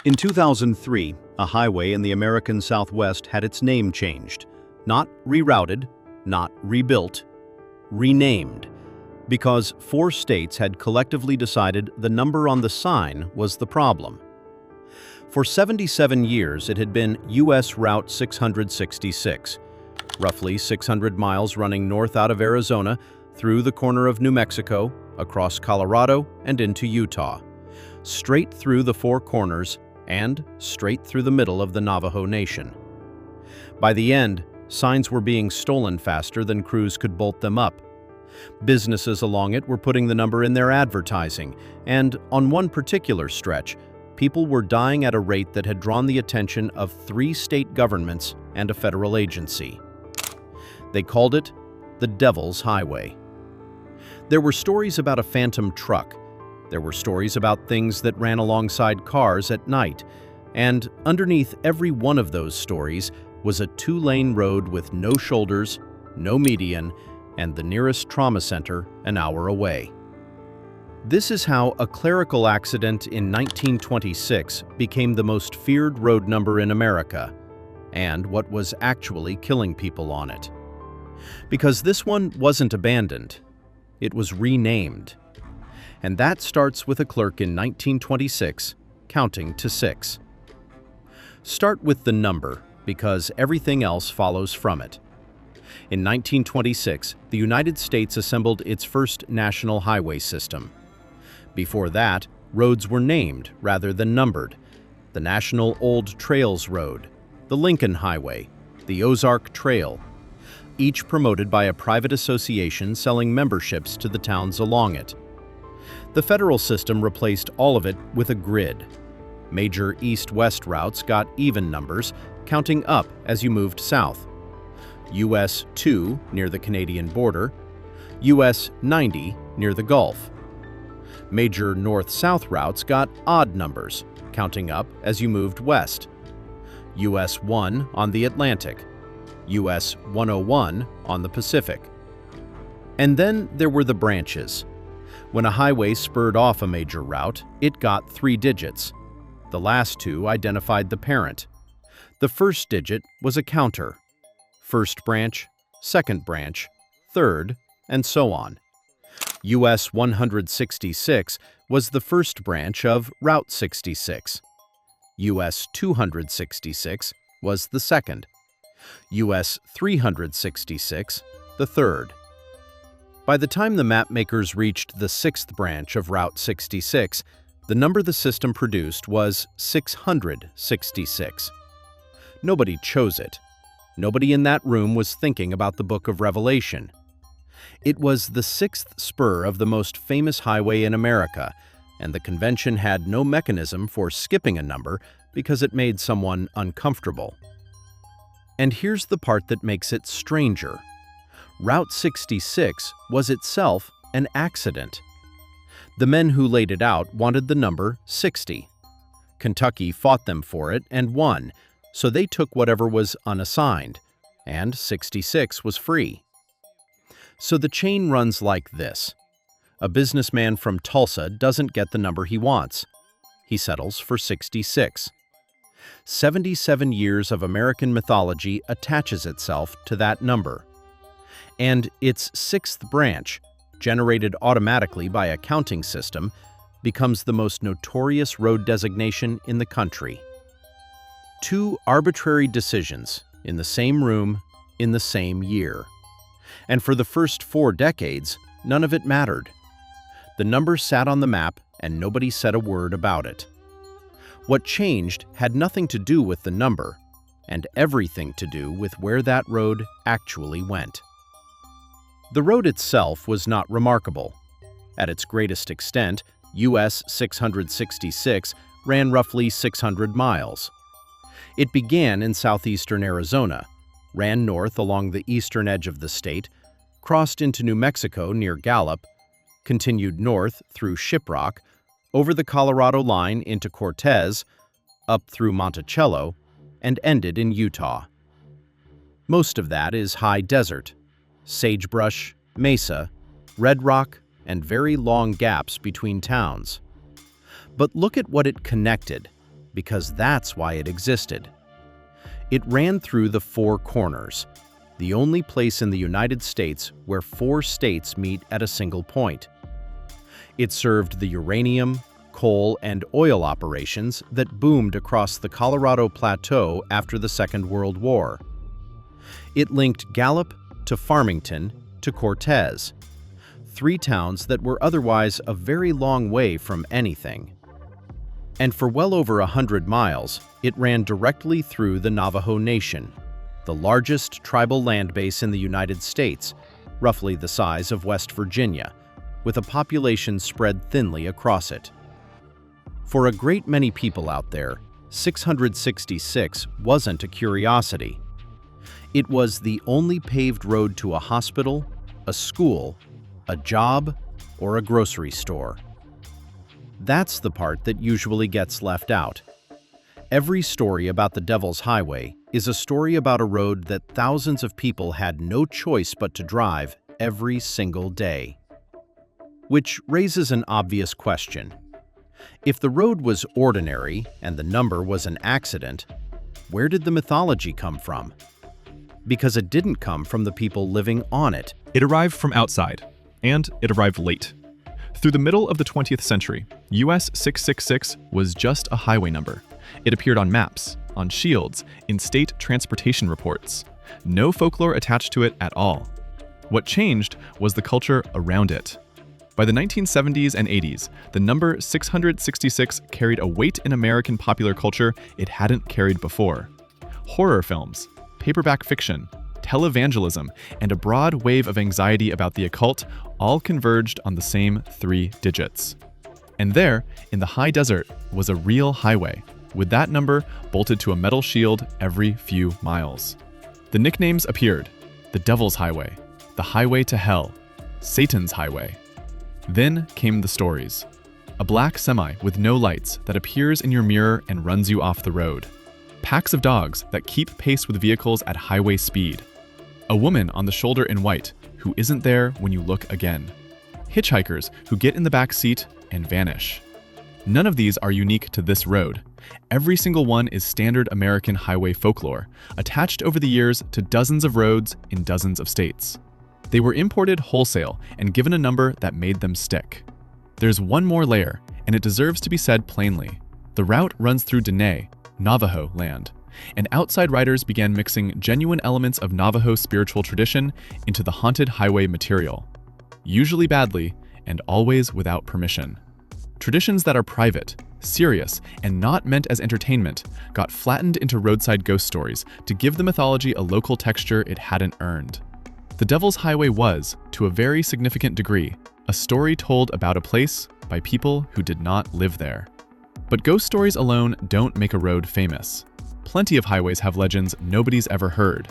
In 2003, a highway in the American Southwest had its name changed. Not rerouted, not rebuilt, renamed, because 4 states had collectively decided the number on the sign was the problem. For 77 years, it had been U.S. Route 666, roughly 600 miles running north out of Arizona, through the corner of New Mexico, across Colorado, and into Utah, straight through the 4 corners and straight through the middle of the Navajo Nation. By the end, signs were being stolen faster than crews could bolt them up. Businesses along it were putting the number in their advertising, and on one particular stretch, people were dying at a rate that had drawn the attention of 3 state governments and a federal agency. They called it the Devil's Highway. There were stories about a phantom truck. There were stories about things that ran alongside cars at night, and underneath every one of those stories was a 2-lane road with no shoulders, no median, and the nearest trauma center an hour away. This is how a clerical accident in 1926 became the most feared road number in America, and what was actually killing people on it. Because this one wasn't abandoned, it was renamed. And that starts with a clerk in 1926 counting to 6. Start with the number, because everything else follows from it. In 1926, the United States assembled its first national highway system. Before that, roads were named rather than numbered: the National Old Trails Road, the Lincoln Highway, the Ozark Trail, each promoted by a private association selling memberships to the towns along it. The federal system replaced all of it with a grid. Major east-west routes got even numbers, counting up as you moved south. US 2 near the Canadian border, US 90 near the Gulf. Major north-south routes got odd numbers, counting up as you moved west. US 1 on the Atlantic, US 101 on the Pacific. And then there were the branches. When a highway spurred off a major route, it got 3 digits. The last 2 identified the parent. The first digit was a counter. First branch, second branch, third, and so on. US 166 was the first branch of Route 66. US 266 was the second. US 366, the third. By the time the mapmakers reached the 6th branch of Route 66, the number the system produced was 666. Nobody chose it. Nobody in that room was thinking about the Book of Revelation. It was the 6th spur of the most famous highway in America, and the convention had no mechanism for skipping a number because it made someone uncomfortable. And here's the part that makes it stranger. Route 66 was itself an accident. The men who laid it out wanted the number 60. Kentucky fought them for it and won, so they took whatever was unassigned, and 66 was free. So the chain runs like this. A businessman from Tulsa doesn't get the number he wants. He settles for 66. 77 years of American mythology attaches itself to that number. And its 6th branch, generated automatically by a counting system, becomes the most notorious road designation in the country. 2 arbitrary decisions in the same room in the same year. And for the first 4 decades, none of it mattered. The number sat on the map and nobody said a word about it. What changed had nothing to do with the number, and everything to do with where that road actually went. The road itself was not remarkable. At its greatest extent, US 666 ran roughly 600 miles. It began in southeastern Arizona, ran north along the eastern edge of the state, crossed into New Mexico near Gallup, continued north through Shiprock, over the Colorado line into Cortez, up through Monticello, and ended in Utah. Most of that is high desert, sagebrush, mesa, red rock, and very long gaps between towns. But look at what it connected. because that's why it existed. It ran through the Four Corners, the only place in the United States where four states meet at a single point. It served the uranium, coal, and oil operations that boomed across the Colorado Plateau after the Second World War. It linked Gallup to Farmington to Cortez, three towns that were otherwise a very long way from anything. And for well over 100 miles, it ran directly through the Navajo Nation, the largest tribal land base in the United States, roughly the size of West Virginia, with a population spread thinly across it. For a great many people out there, 666 wasn't a curiosity. It was the only paved road to a hospital, a school, a job, or a grocery store. That's the part that usually gets left out. Every story about the Devil's Highway is a story about a road that thousands of people had no choice but to drive every single day. Which raises an obvious question. If the road was ordinary and the number was an accident, where did the mythology come from? Because it didn't come from the people living on it. It arrived from outside, and it arrived late. Through the middle of the 20th century, US 666 was just a highway number. It appeared on maps, on shields, in state transportation reports. No folklore attached to it at all. What changed was the culture around it. By the 1970s and 80s, the number 666 carried a weight in American popular culture it hadn't carried before. Horror films, paperback fiction, televangelism, and a broad wave of anxiety about the occult all converged on the same 3 digits. And there, in the high desert, was a real highway, with that number bolted to a metal shield every few miles. The nicknames appeared: the Devil's Highway, the Highway to Hell, Satan's Highway. Then came the stories. A black semi with no lights that appears in your mirror and runs you off the road. Packs of dogs that keep pace with vehicles at highway speed. A woman on the shoulder in white who isn't there when you look again. Hitchhikers who get in the back seat and vanish. None of these are unique to this road. Every single one is standard American highway folklore, attached over the years to dozens of roads in dozens of states. They were imported wholesale and given a number that made them stick. There's one more layer, and it deserves to be said plainly. The route runs through Dene, Navajo land, and outside riders began mixing genuine elements of Navajo spiritual tradition into the haunted highway material, usually badly and always without permission. Traditions that are private, serious, and not meant as entertainment got flattened into roadside ghost stories to give the mythology a local texture it hadn't earned. The Devil's Highway was, to a very significant degree, a story told about a place by people who did not live there. But ghost stories alone don't make a road famous. Plenty of highways have legends nobody's ever heard.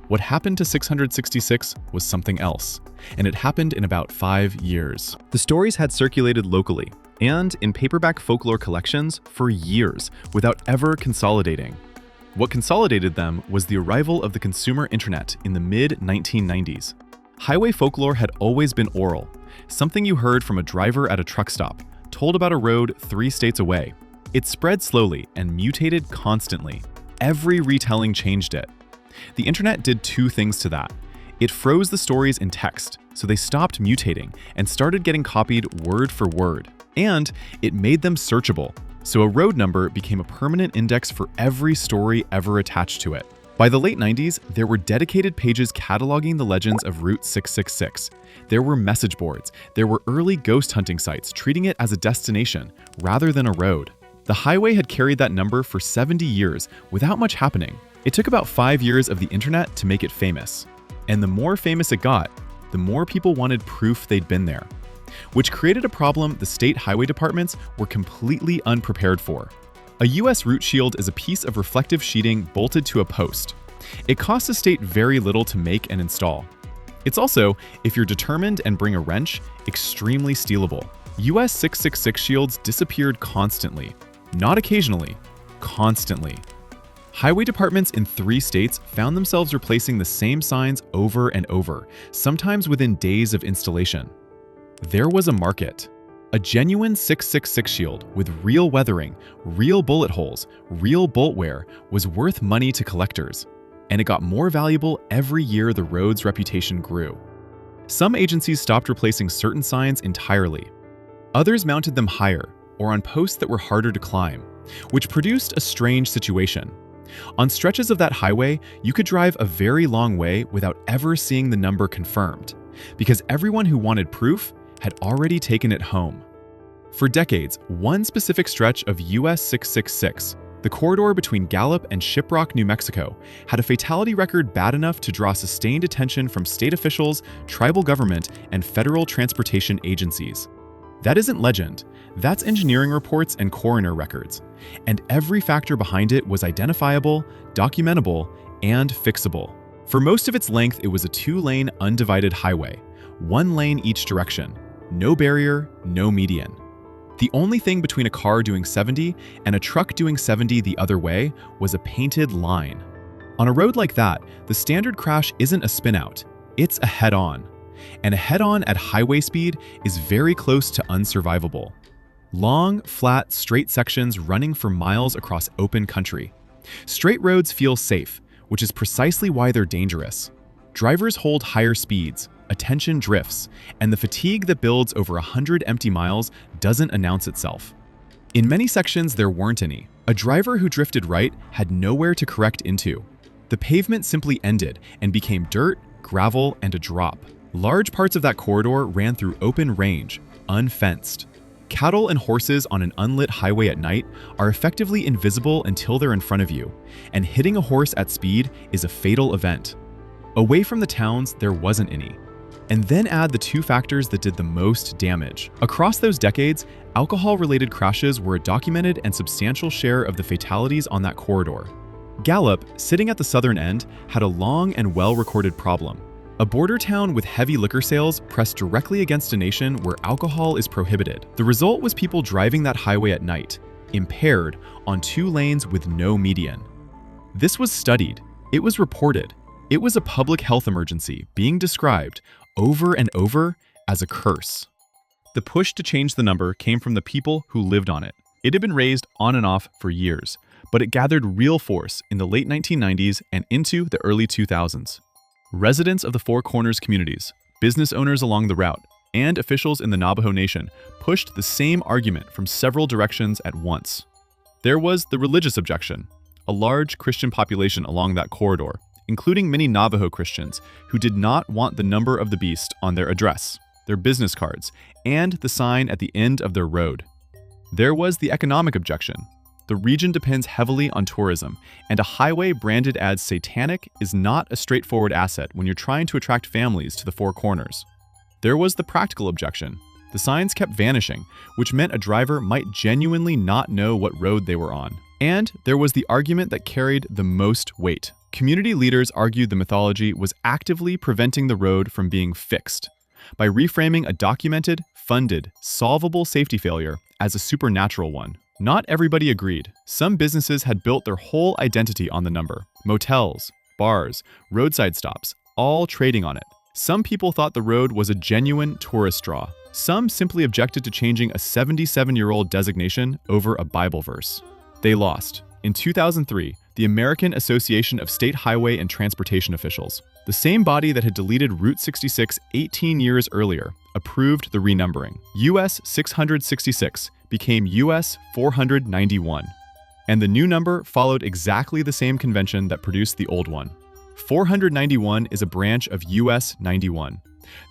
What happened to 666 was something else, and it happened in about 5 years. The stories had circulated locally and in paperback folklore collections for years without ever consolidating. What consolidated them was the arrival of the consumer internet in the mid-1990s. Highway folklore had always been oral, something you heard from a driver at a truck stop, told about a road 3 states away. It spread slowly and mutated constantly. Every retelling changed it. The internet did 2 things to that. It froze the stories in text, so they stopped mutating and started getting copied word for word. And it made them searchable, so a road number became a permanent index for every story ever attached to it. By the late 90s, there were dedicated pages cataloging the legends of Route 666. There were message boards. There were early ghost hunting sites treating it as a destination rather than a road. The highway had carried that number for 70 years without much happening. It took about 5 years of the internet to make it famous. And the more famous it got, the more people wanted proof they'd been there, which created a problem the state highway departments were completely unprepared for. A US route shield is a piece of reflective sheeting bolted to a post. It costs a state very little to make and install. It's also, if you're determined and bring a wrench, extremely stealable. US 666 shields disappeared constantly. Not occasionally, constantly. Highway departments in 3 states found themselves replacing the same signs over and over, sometimes within days of installation. There was a market. A genuine 666 shield with real weathering, real bullet holes, real bolt wear was worth money to collectors, and it got more valuable every year the road's reputation grew. Some agencies stopped replacing certain signs entirely. Others mounted them higher, or on posts that were harder to climb, which produced a strange situation. On stretches of that highway, you could drive a very long way without ever seeing the number confirmed, because everyone who wanted proof had already taken it home. For decades, one specific stretch of US 666, the corridor between Gallup and Shiprock, New Mexico, had a fatality record bad enough to draw sustained attention from state officials, tribal government, and federal transportation agencies. That isn't legend. That's engineering reports and coroner records. And every factor behind it was identifiable, documentable, and fixable. For most of its length, it was a 2-lane undivided highway, 1 lane each direction, no barrier, no median. The only thing between a car doing 70 and a truck doing 70 the other way was a painted line. On a road like that, the standard crash isn't a spin-out, it's a head-on. And a head-on at highway speed is very close to unsurvivable. Long, flat, straight sections running for miles across open country. Straight roads feel safe, which is precisely why they're dangerous. Drivers hold higher speeds, attention drifts, and the fatigue that builds over 100 empty miles doesn't announce itself. In many sections, there weren't any. A driver who drifted right had nowhere to correct into. The pavement simply ended and became dirt, gravel, and a drop. Large parts of that corridor ran through open range, unfenced. Cattle and horses on an unlit highway at night are effectively invisible until they're in front of you, and hitting a horse at speed is a fatal event. Away from the towns, there wasn't any. And then add the 2 factors that did the most damage. Across those decades, alcohol-related crashes were a documented and substantial share of the fatalities on that corridor. Gallup, sitting at the southern end, had a long and well-recorded problem. A border town with heavy liquor sales pressed directly against a nation where alcohol is prohibited. The result was people driving that highway at night, impaired, on 2 lanes with no median. This was studied. It was reported. It was a public health emergency being described over and over as a curse. The push to change the number came from the people who lived on it. It had been raised on and off for years, but it gathered real force in the late 1990s and into the early 2000s. Residents of the Four Corners communities, business owners along the route, and officials in the Navajo Nation pushed the same argument from several directions at once. There was the religious objection, a large Christian population along that corridor, including many Navajo Christians who did not want the number of the beast on their address, their business cards, and the sign at the end of their road. There was the economic objection. The region depends heavily on tourism, and a highway branded as satanic is not a straightforward asset when you're trying to attract families to the Four Corners. There was the practical objection. The signs kept vanishing, which meant a driver might genuinely not know what road they were on. And there was the argument that carried the most weight. Community leaders argued the mythology was actively preventing the road from being fixed by reframing a documented, funded, solvable safety failure as a supernatural one. Not everybody agreed. Some businesses had built their whole identity on the number. Motels, bars, roadside stops, all trading on it. Some people thought the road was a genuine tourist draw. Some simply objected to changing a 77-year-old designation over a Bible verse. They lost. In 2003, the American Association of State Highway and Transportation Officials, the same body that had deleted Route 66 18 years earlier, approved the renumbering. US 666 became US 491, and the new number followed exactly the same convention that produced the old one. 491 is a branch of US 91.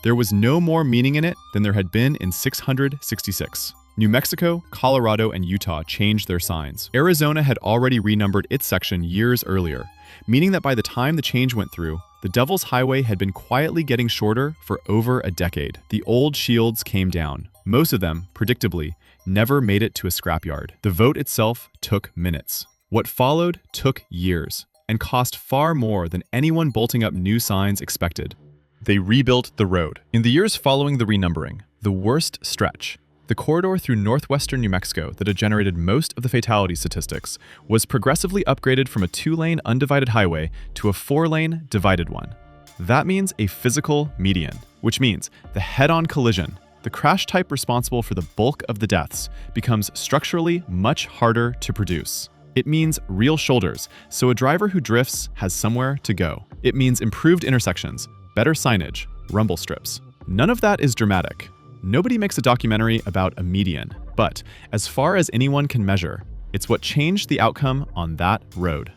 There was no more meaning in it than there had been in 666. New Mexico, Colorado, and Utah changed their signs. Arizona had already renumbered its section years earlier, meaning that by the time the change went through, the Devil's Highway had been quietly getting shorter for over a decade. The old shields came down. Most of them, predictably, never made it to a scrapyard. The vote itself took minutes. What followed took years, and cost far more than anyone bolting up new signs expected. They rebuilt the road. In the years following the renumbering, the worst stretch, the corridor through northwestern New Mexico that had generated most of the fatality statistics, was progressively upgraded from a 2-lane undivided highway to a 4-lane divided one. That means a physical median, which means the head-on collision, the crash type responsible for the bulk of the deaths becomes structurally much harder to produce. It means real shoulders, so a driver who drifts has somewhere to go. It means improved intersections, better signage, rumble strips. None of that is dramatic. Nobody makes a documentary about a median, but as far as anyone can measure, it's what changed the outcome on that road.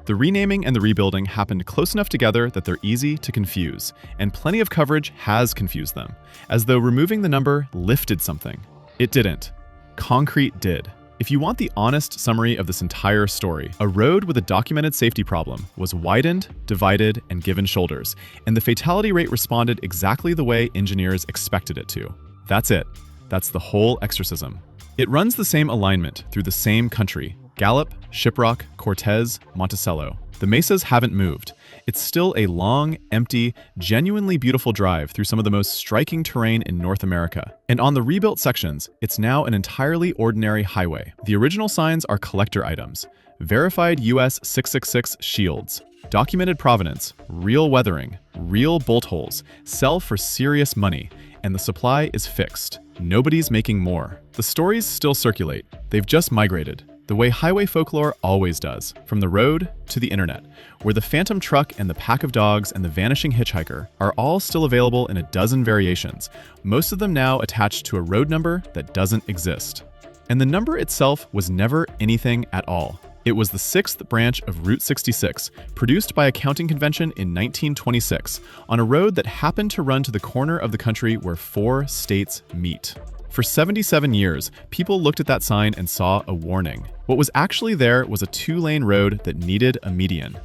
The renaming and the rebuilding happened close enough together that they're easy to confuse, and plenty of coverage has confused them, as though removing the number lifted something. It didn't. Concrete did. If you want the honest summary of this entire story, a road with a documented safety problem was widened, divided, and given shoulders, and the fatality rate responded exactly the way engineers expected it to. That's it. That's the whole exorcism. It runs the same alignment through the same country: Gallup, Shiprock, Cortez, Monticello. The mesas haven't moved. It's still a long, empty, genuinely beautiful drive through some of the most striking terrain in North America. And on the rebuilt sections, it's now an entirely ordinary highway. The original signs are collector items: verified US 666 shields, documented provenance, real weathering, real bolt holes, sell for serious money, and the supply is fixed. Nobody's making more. The stories still circulate. They've just migrated, the way highway folklore always does, from the road to the internet, where the phantom truck and the pack of dogs and the vanishing hitchhiker are all still available in a dozen variations, most of them now attached to a road number that doesn't exist. And the number itself was never anything at all. It was the 6th branch of Route 66, produced by a counting convention in 1926, on a road that happened to run to the corner of the country where 4 states meet. For 77 years, people looked at that sign and saw a warning. What was actually there was a 2-lane road that needed a median.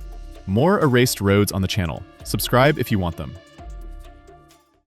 More erased roads on the channel. Subscribe if you want them.